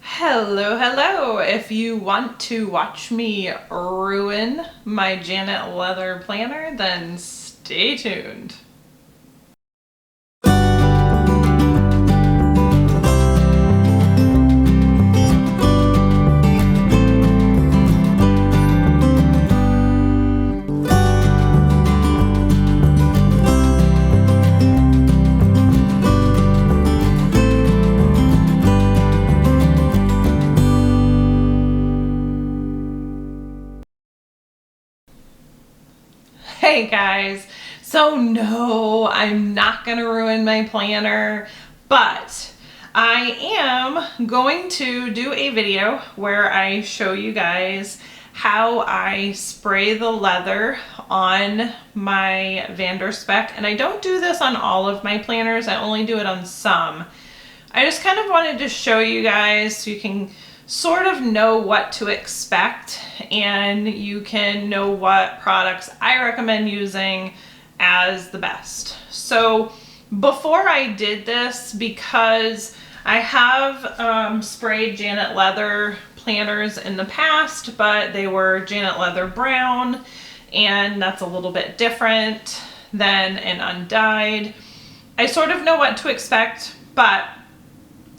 Hello, hello. If you want to watch me ruin my Janet leather planner, then stay tuned. Hey guys, so no, I'm not gonna ruin my planner, but I am going to do a video where I show you guys how I spray the leather on my Spek, and I don't do this on all of my planners, I only do it on some. I just kind of wanted to show you guys so you can sort of know what to expect and you can know what products I recommend using as the best. So before I did this, because I have sprayed Janet leather planners in the past, but they were Janet leather brown, and that's a little bit different than an undyed. I sort of know what to expect, but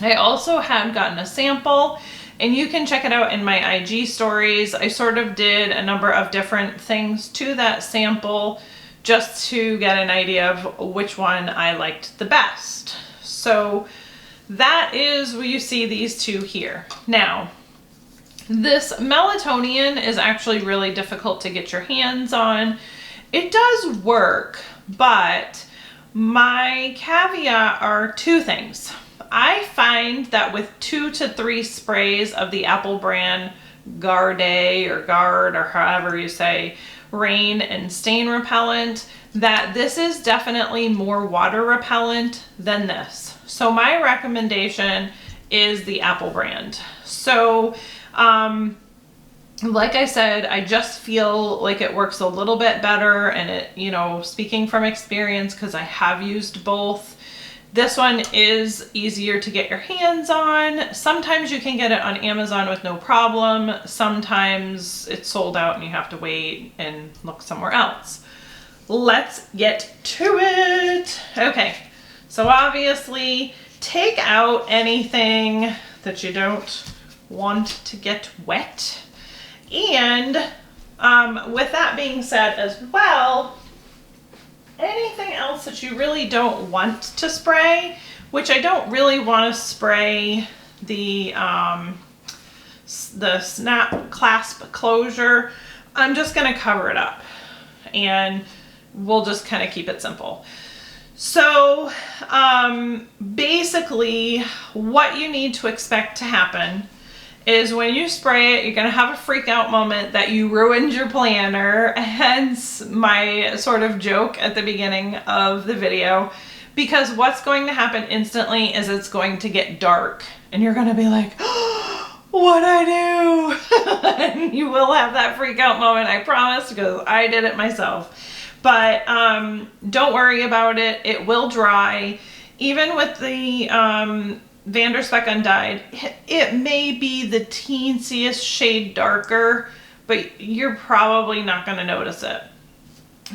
I also had gotten a sample, and you can check it out in my IG stories. I sort of did a number of different things to that sample just to get an idea of which one I liked the best. So that is where you see these two here. Now, this Melatonin is actually really difficult to get your hands on. It does work, but my caveat are two things. I find that with 2 to 3 sprays of the Apple brand Guard or Guard, or however you say, rain and stain repellent, that this is definitely more water repellent than this. So my recommendation is the Apple brand. So like I said, I just feel like it works a little bit better, and it, you know, speaking from experience, because I have used both, this one is easier to get your hands on. Sometimes you can get it on Amazon with no problem. Sometimes it's sold out and you have to wait and look somewhere else. Let's get to it. Okay, so obviously take out anything that you don't want to get wet. And with that being said as well, anything else that you really don't want to spray, which I don't really want to spray the snap clasp closure, I'm just going to cover it up and we'll just kind of keep it simple. So basically what you need to expect to happen is when you spray it, you're going to have a freak out moment that you ruined your planner, hence my sort of joke at the beginning of the video, because what's going to happen instantly is it's going to get dark and you're going to be like, oh, what'd I do? And you will have that freak out moment, I promise, because I did it myself. But don't worry about it. It will dry. Even with the Spek Undyed, it may be the teensiest shade darker, but you're probably not going to notice it.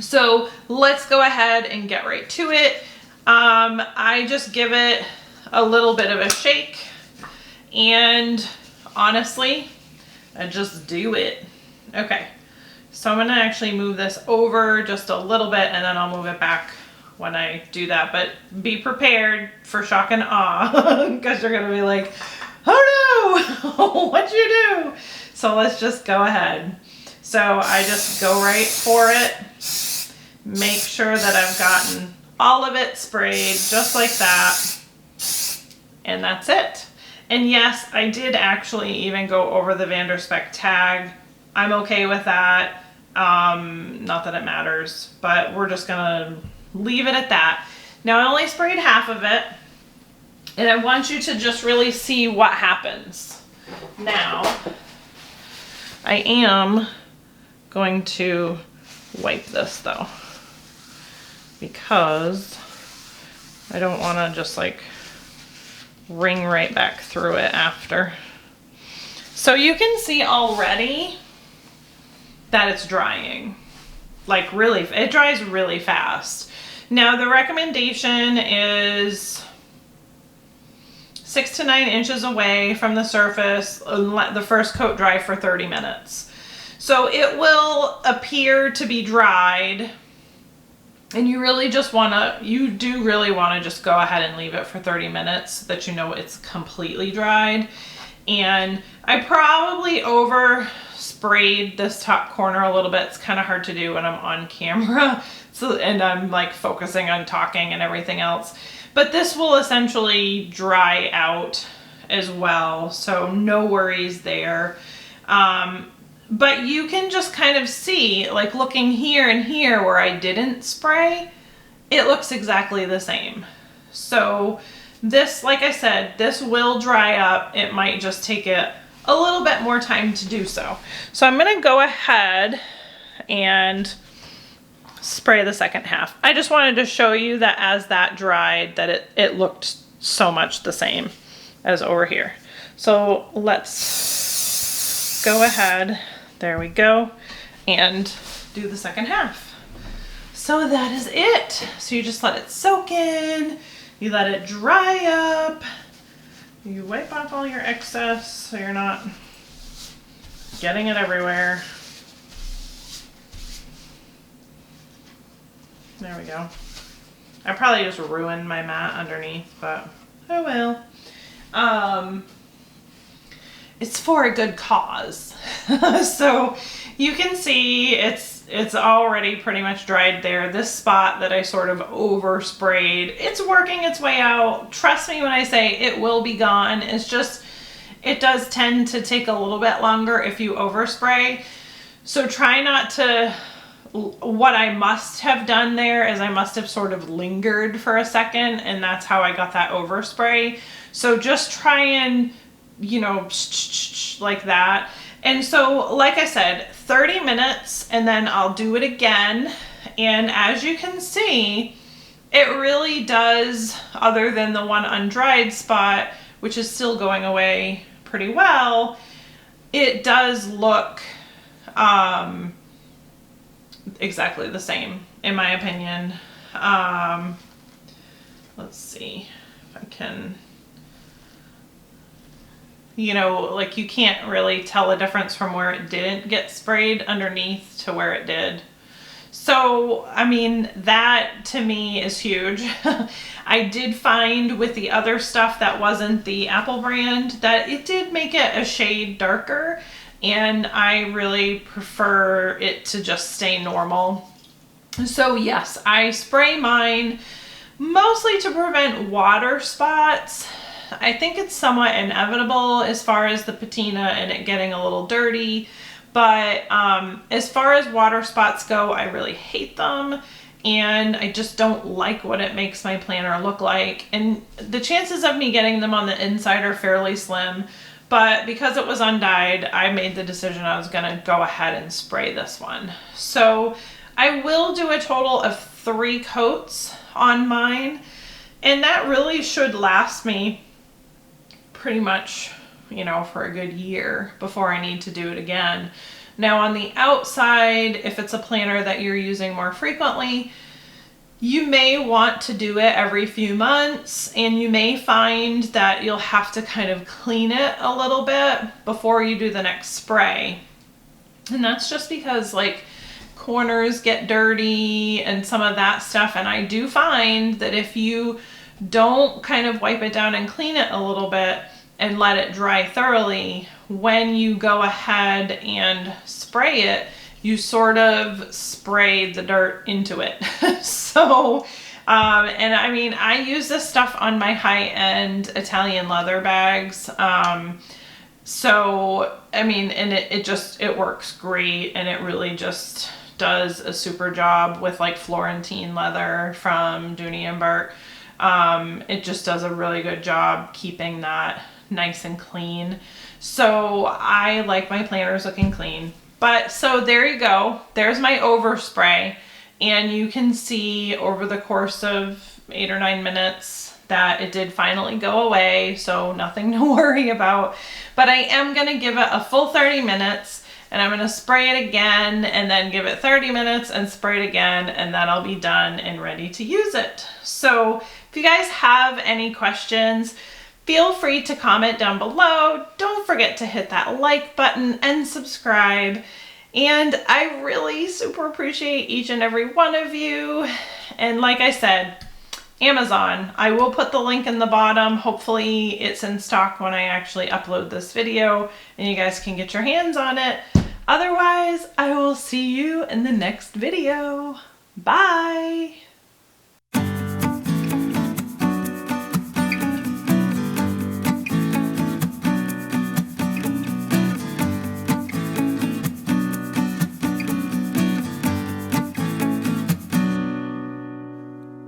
So let's go ahead and get right to it. I just give it a little bit of a shake, and honestly, I just do it. Okay, so I'm going to actually move this over just a little bit, and then I'll move it back when I do that, but be prepared for shock and awe because you're gonna be like, oh no, what'd you do? So let's just go ahead. So I just go right for it, make sure that I've gotten all of it sprayed just like that, and that's it. And yes, I did actually even go over the Spek tag. I'm okay with that. Not that it matters, but we're just gonna leave it at that. Now I only sprayed half of it, and I want you to just really see what happens. Now, I am going to wipe this though, because I don't want to just like ring right back through it after. So you can see already that it's drying. Like really, it dries really fast. Now the recommendation is 6 to 9 inches away from the surface, let the first coat dry for 30 minutes. So it will appear to be dried, and you really just you do really want to just go ahead and leave it for 30 minutes so that you know it's completely dried. And I probably over sprayed this top corner a little bit. It's kind of hard to do when I'm on camera. And I'm like focusing on talking and everything else. But this will essentially dry out as well. So no worries there. But you can just kind of see, like looking here and here where I didn't spray, it looks exactly the same. So this, like I said, this will dry up. It might just take it a little bit more time to do so. So I'm gonna go ahead and spray the second half. I just wanted to show you that as that dried, that it looked so much the same as over here. So let's go ahead, there we go, and do the second half. So that is it. So you just let it soak in, you let it dry up, you wipe off all your excess so you're not getting it everywhere. There we go. I probably just ruined my mat underneath, but oh well. It's for a good cause. So you can see it's already pretty much dried there. This spot that I sort of oversprayed, it's working its way out. Trust me when I say it will be gone. It's just, it does tend to take a little bit longer if you overspray. So try not to, what I must have done there is I must have sort of lingered for a second, and that's how I got that overspray. So just try and, you know, like that. And so, like I said, 30 minutes, and then I'll do it again. And as you can see, it really does, other than the one undried spot, which is still going away pretty well, it does look exactly the same, in my opinion. Let's see if I can, you know, like you can't really tell a difference from where it didn't get sprayed underneath to where it did. So, I mean, that to me is huge. I did find with the other stuff that wasn't the Apple brand that it did make it a shade darker, and I really prefer it to just stay normal. So yes, I spray mine mostly to prevent water spots. I think it's somewhat inevitable as far as the patina and it getting a little dirty, but as far as water spots go, I really hate them, and I just don't like what it makes my planner look like. And the chances of me getting them on the inside are fairly slim, but because it was undyed, I made the decision I was gonna go ahead and spray this one. So I will do a total of 3 coats on mine, and that really should last me pretty much, you know, for a good year before I need to do it again. Now on the outside, if it's a planner that you're using more frequently, you may want to do it every few months, and you may find that you'll have to kind of clean it a little bit before you do the next spray. And that's just because like corners get dirty and some of that stuff. And I do find that if you don't kind of wipe it down and clean it a little bit and let it dry thoroughly, when you go ahead and spray it, you sort of spray the dirt into it. So, and I mean, I use this stuff on my high-end Italian leather bags. So, I mean, and it works great, and it really just does a super job with like Florentine leather from Dooney and Burke. It just does a really good job keeping that nice and clean. So I like my planners looking clean. But so there you go. There's my overspray. And you can see over the course of 8 or 9 minutes that it did finally go away, so nothing to worry about. But I am going to give it a full 30 minutes, and I'm going to spray it again and then give it 30 minutes and spray it again, and then I'll be done and ready to use it. So if you guys have any questions, feel free to comment down below. Don't forget to hit that like button and subscribe. And I really super appreciate each and every one of you. And like I said, Amazon, I will put the link in the bottom. Hopefully it's in stock when I actually upload this video and you guys can get your hands on it. Otherwise, I will see you in the next video. Bye.